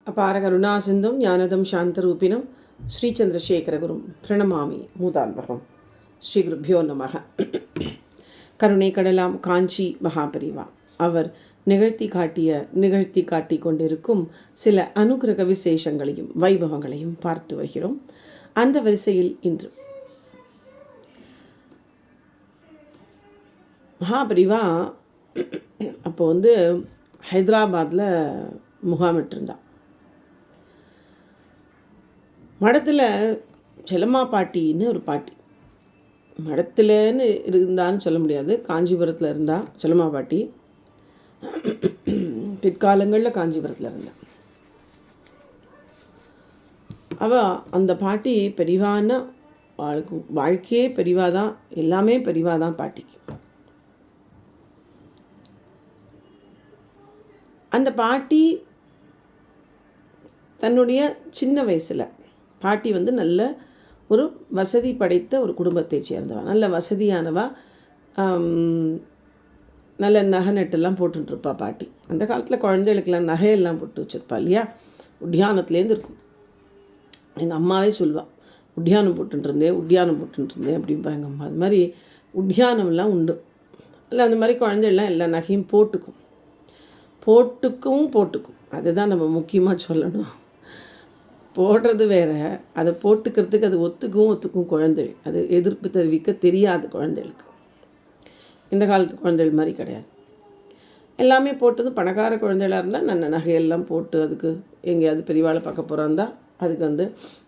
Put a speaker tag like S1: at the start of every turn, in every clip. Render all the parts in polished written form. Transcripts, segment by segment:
S1: அபார கருணாசிந்தும் ஞானதம் சாந்தரூபிணம் ஸ்ரீச்சந்திரசேகரகுரும் பிரணமாமி மூதால்வகம். ஸ்ரீ குருப்யோ நமக. கருணை கடலாம் காஞ்சி மகாபரிவா அவர் நிகழ்த்தி காட்டி கொண்டிருக்கும் சில அனுகிரக விசேஷங்களையும் வைபவங்களையும் பார்த்து வருகிறோம். அந்த வரிசையில் இன்று மகாபரிவா அப்போ ஹைதராபாத்தில் முகாமிட்டிருந்தான். மடத்தில் செல்லம்மா பாட்டின்னு ஒரு பாட்டி, மடத்துலன்னு இருந்தான்னு சொல்ல முடியாது, காஞ்சிபுரத்தில் இருந்தா செல்லம்மா பாட்டி. பிற்காலங்களில் காஞ்சிபுரத்தில் இருந்தா அவள். அந்த பாட்டி பெரிவான்னா வாழ்க்கையே பெரிவாதான், எல்லாமே பெரிவாதான் பாட்டிக்கு. அந்த பாட்டி தன்னுடைய சின்ன வயசில் பாட்டி நல்ல ஒரு வசதி படைத்த ஒரு குடும்பத்தை சேர்ந்தவா, நல்ல வசதியானவா, நல்ல நகை நெட்டெல்லாம் போட்டுருப்பா பாட்டி. அந்த காலத்தில் குழந்தைகளுக்கெல்லாம் நகையெல்லாம் போட்டு வச்சுருப்பா இல்லையா, உத்தியானத்துலேருந்து இருக்கும். எங்கள் அம்மாவே சொல்லுவாள், உத்தியானம் போட்டுருந்தேன் அப்படின்பா எங்கள் அம்மா. அது மாதிரி உத்தியானம்லாம் உண்டு. இல்லை அந்த மாதிரி குழந்தைகள்லாம் எல்லா நகையும் போட்டுக்கும். அதுதான் நம்ம முக்கியமாக சொல்லணும். போடுறது வேறு, அதை போட்டுக்கிறதுக்கு அது ஒத்துக்கும் குழந்தைகள். அது எதிர்ப்பு தெரிவிக்க தெரியாத குழந்தைகளுக்கு. இந்த காலத்து குழந்தைகள் மாதிரி கிடையாது. எல்லாமே போட்டது பணக்கார குழந்தைகளாக இருந்தால் நல்ல நகையெல்லாம் போட்டு, அதுக்கு எங்கேயாவது பெரியவாளை பார்க்க போகிறாந்தா அதுக்கு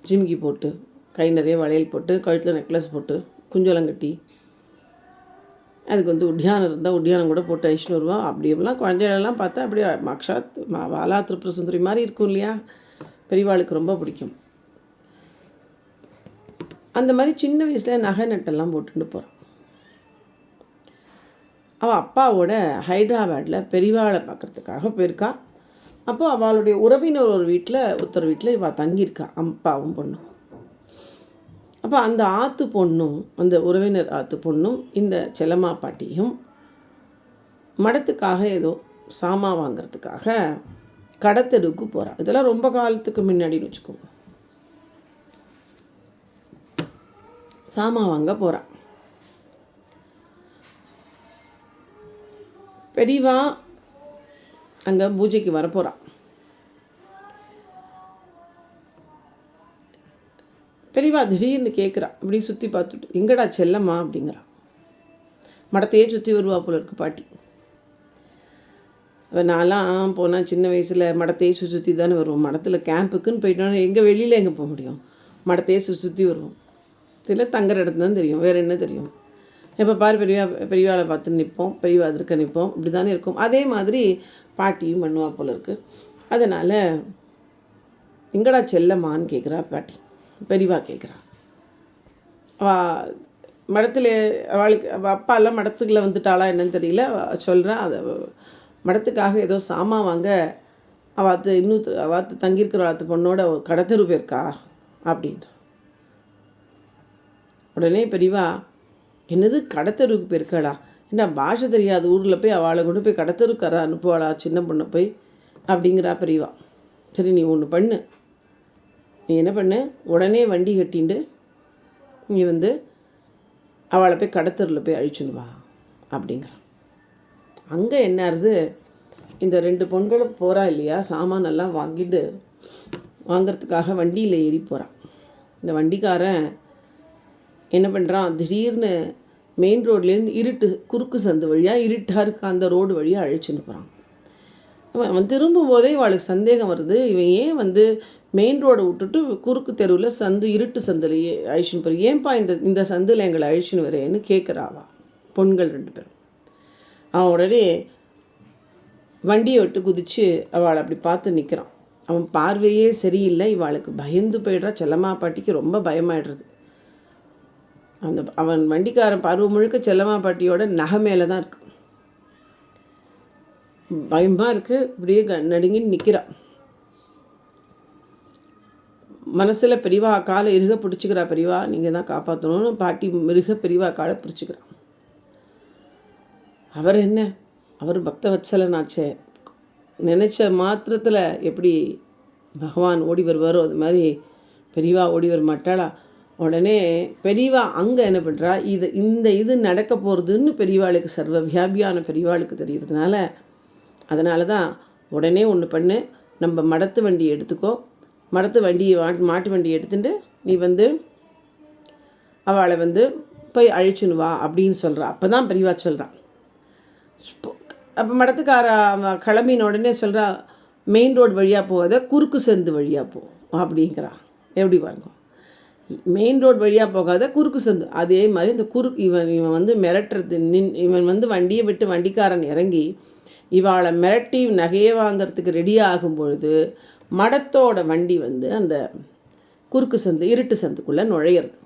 S1: ஜிமிக்கி போட்டு, கை நிறைய வளையல் போட்டு, கழுத்தில் நெக்லஸ் போட்டு, குஞ்சலம் கட்டி, அதுக்கு உத்தியானம் இருந்தால் உத்தியானம் கூட போட்டு அழிச்சுன்னு வருவோம். அப்படியெல்லாம் குழந்தைகளெல்லாம் பார்த்தா அப்படியே மக்ஷாத் வாலா திரிபுர சுந்தரி மாதிரி இருக்கும் இல்லையா, பெரியவாளுக்கு ரொம்ப பிடிக்கும். அந்த மாதிரி சின்ன வயசில் நகை நட்டெல்லாம் போட்டுட்டு போகிறான். அவள் அப்பாவோட ஹைதராபாடில் பெரியவாளை பார்க்குறதுக்காக போயிருக்கா. அப்போது அவளுடைய உறவினர் ஒரு வீட்டில் இவள் தங்கியிருக்கா, அப்பாவும் பொண்ணும். அப்போ அந்த ஆற்று பொண்ணும், அந்த உறவினர் ஆற்று பொண்ணும் இந்த செல்லம்மா பாட்டியும் மடத்துக்காக ஏதோ சாமான் வாங்கிறதுக்காக கடத்தெருவுக்கு போகிறான். இதெல்லாம் ரொம்ப காலத்துக்கு முன்னாடின்னு வச்சுக்கோங்க. சாமான் வாங்க போகிறான். பெரியவா அங்கே பூஜைக்கு வரப்போகிறான். பெரியவா திடீர்னு கேட்குறா, இப்படி சுற்றி பார்த்துட்டு, எங்கடா செல்லம்மா அப்படிங்கிறா. மடத்தையே சுற்றி வருவா போல இருக்கு பாட்டி. நான்லாம் போனால் சின்ன வயசில் மடத்தையே சுற்றி தானே வருவோம். மடத்தில் கேம்புக்குன்னு போயிட்டோன்னா வெளியில் எங்கே போக முடியும், மடத்தையே சுற்றி வருவோம். இதில் தங்குற இடத்துல தான் தெரியும், வேறு என்ன தெரியும். எப்போ பாரு பெரியவாளை பார்த்து நிற்போம், பெரியவா அதிர்க்க நிற்போம், இப்படி தானே இருக்கும். அதே மாதிரி பாட்டியும் பண்ணுவா போல இருக்குது. அதனால் எங்கடா செல்லம்மான்னு கேட்குறா பாட்டி. பெரியவா கேட்குறா. மடத்தில் அவளுக்கு அப்பாலாம் மடத்துக்குள்ளே வந்துட்டாளா என்னன்னு தெரியல. சொல்கிறான், அதை மடத்துக்காக ஏதோ சாமான் வாங்க அவாத்து தங்கியிருக்கிற ஆத்து பொண்ணோட கடத்தெரு போயிருக்கா அப்படின்ற. உடனே பெரியவா, என்னது கடத்தெருவுக்கு போயிருக்காளா, என்ன பாஷை தெரியாது ஊரில் போய் அவளை கொண்டு போய் கடத்தெருக்கார அனுப்புவாளா சின்ன பொண்ணை போய் அப்படிங்கிறா பெரியவா. சரி நீ ஒன்று பண்ணு, நீ என்ன பண்ணு, உடனே வண்டி கட்டிண்டு நீ அவளை போய் கடத்தரில் போய் அழிச்சுன்னு வா அப்படிங்கிறான். அங்கே என்னாருது, இந்த 2 பொண்களும் போகிறா இல்லையா, சாமானெல்லாம் வாங்கிறதுக்காக வண்டியில் ஏறி போகிறான். இந்த வண்டிக்காரன் என்ன பண்ணுறான், திடீர்னு மெயின் ரோட்லேருந்து குறுக்கு சந்து வழியாக இருட்டாக இருக்க அந்த ரோடு வழியாக அழிச்சுன்னு போகிறான். அவன் திரும்பும்போதே அவளுக்கு சந்தேகம் வருது, இவன் ஏன் மெயின் ரோடை விட்டுட்டு குறுக்கு தெருவில் இருட்டு சந்திலேயே அழிச்சுன்னு போகிற, ஏன்பா இந்த சந்தில் எங்களை அழிச்சுன்னு வரேன்னு கேட்குறாவா பொண்கள் 2 பேரும். அவன் உடனே வண்டியை விட்டு குதித்து அவளை அப்படி பார்த்து நிற்கிறான். அவன் பார்வையே சரியில்லை, இவளுக்கு பயந்து போய்ட்றா. செல்லம்மா பாட்டிக்கு ரொம்ப பயமாயிடுறது. அவன் வண்டிக்காரன் பார்வை முழுக்க செல்லம்மா பாட்டியோட நகை மேலே தான் இருக்கு. பயமாக இருக்குது, இப்படியே நடுங்கின்னு நிற்கிறான். மனசில் பெரியவா காலை இறுக பிடிச்சிக்கிறா. பெரியவா நீங்கள் தான் காப்பாற்றணும்னு பாட்டி பெரியவா காலை பிடிச்சிக்கிறான். அவர் பக்த வத்சலனாச்சே, நினச்ச மாத்திரத்தில் எப்படி பகவான் ஓடி வருவாரோ அது மாதிரி பெரியவா ஓடி வர மாட்டாளா. உடனே பெரியவா அங்கே என்ன பண்ணுறா, இது நடக்க போகிறதுன்னு பெரியவாளுக்கு சர்வ வியாபியான பெரியவாளுக்கு தெரியறதுனால, அதனால தான் உடனே ஒன்று பண்ணு, நம்ம மடத்து வண்டியை எடுத்துக்கோ, மடத்து வண்டியை மாட்டு வண்டியை எடுத்துட்டு நீ அவளை போய் அழிச்சுன்னு வா அப்படின்னு சொல்கிறா. அப்போ தான் பெரியவா சொல்கிறான். அப்போ மடத்துக்கார கிளம்பின உடனே சொல்கிறா, மெயின் ரோடு வழியாக போகாத, குறுக்கு சந்து வழியாக போ அப்படிங்கிறா. எப்படி பாருங்க, மெயின் ரோடு வழியாக போகாத, குறுக்கு சந்து. அதே மாதிரி இந்த இவன் மிரட்டுறது இவன் வண்டியை விட்டு வண்டிக்காரன் இறங்கி இவாளை மிரட்டி நகையை வாங்கிறதுக்கு ரெடி ஆகும் பொழுது மடத்தோட வண்டி அந்த குறுக்கு சந்து இருட்டு சந்துக்குள்ளே நுழையிறது.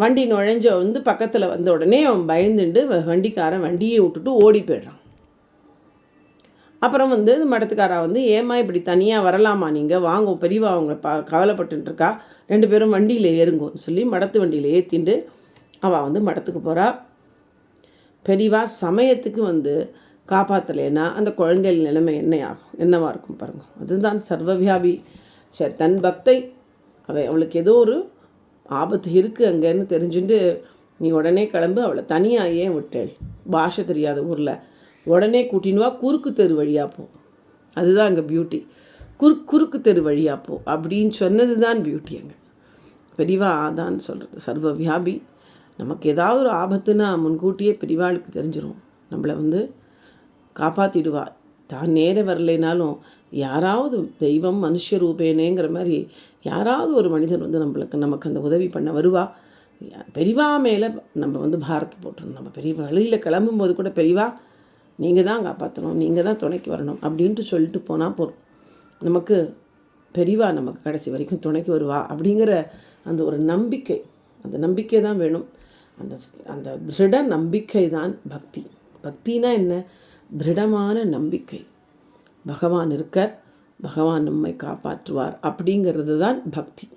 S1: வண்டி நுழைஞ்ச பக்கத்தில் வந்த உடனே அவன் பயந்துண்டு வண்டிக்காரன் வண்டியை விட்டுட்டு ஓடி போய்ட்றான். அப்புறம் மடத்துக்காரா ஏமா இப்படி தனியாக வரலாமா, நீங்கள் வாங்க, பெரியவா அவங்க கவலைப்பட்டுருக்கா, 2 பேரும் வண்டியில் ஏறுங்கன்னு சொல்லி மடத்து வண்டியில் ஏற்றிண்டு அவள் மடத்துக்கு போகிறா. பெரியவா சமயத்துக்கு காப்பாற்றலைன்னா அந்த குழந்தைகள் நிலைமை என்னவாக இருக்கும் பாருங்கள். அதுதான் சர்வவியாபி. சரி, தன் பக்தை அவளுக்கு ஏதோ ஒரு ஆபத்து இருக்குது அங்கேன்னு தெரிஞ்சுட்டு நீ உடனே கிளம்பு, அவளை தனியாக ஏன் விட்டேள், பாஷை தெரியாத ஊரில், உடனே கூட்டினுவா, குறுக்கு தெரு வழியாக போ. அதுதான் அங்கே பியூட்டி. குறுக்கு தெரு வழியாக போ அப்படின்னு சொன்னது தான் பியூட்டி. அங்கே பெரியவா தான் சொல்கிறது. சர்வ வியாபி. நமக்கு ஏதாவது ஒரு ஆபத்துன்னா முன்கூட்டியே பெரியவாளுக்கு தெரிஞ்சிடும், நம்மளை காப்பாற்றிடுவா. தான் நேர வரலைனாலும் யாராவது தெய்வம் மனுஷ ரூபேனேங்கிற மாதிரி யாராவது ஒரு மனிதன் நமக்கு அந்த உதவி பண்ண வருவா. பெரியவா மேலே நம்ம பாரத்தை போட்டுருணும். நம்ம பெரிய வழியில் கிளம்பும்போது கூட பெரியவா நீங்கள் தான் காப்பாற்றணும், நீங்கள் தான் துணைக்கு வரணும் அப்படின்ட்டு சொல்லிட்டு போனால் போதும். நமக்கு பெரியவா நமக்கு கடைசி வரைக்கும் துணைக்கு வருவா அப்படிங்கிற அந்த ஒரு நம்பிக்கை, அந்த நம்பிக்கை தான் வேணும். அந்த திருட நம்பிக்கை தான் பக்தி. பக்தினா என்ன? திருடமான நம்பிக்கை. பகவான் இருக்கார், பகவான் நம்மை காப்பாற்றுவார் அப்படிங்கிறது தான் பக்தி.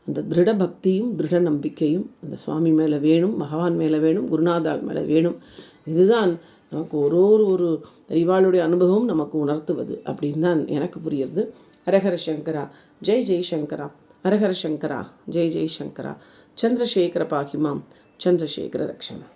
S1: அந்த திருட பக்தியும் திருட நம்பிக்கையும் அந்த சுவாமி மேலே வேணும், பகவான் மேலே வேணும், குருநாதாள் மேலே வேணும். இதுதான் நமக்கு ஒரு பெரியவாளுடைய அனுபவம் நமக்கு உணர்த்துவது அப்படின்னு தான் எனக்கு புரியுறது. ஹரஹர சங்கரா, ஜெய் ஜெய் சங்கரா, ஹரஹர சங்கரா, ஜெய் ஜெய் சங்கரா. சந்திரசேகர பாகிமாம், சந்திரசேகர ரக்ஷணா.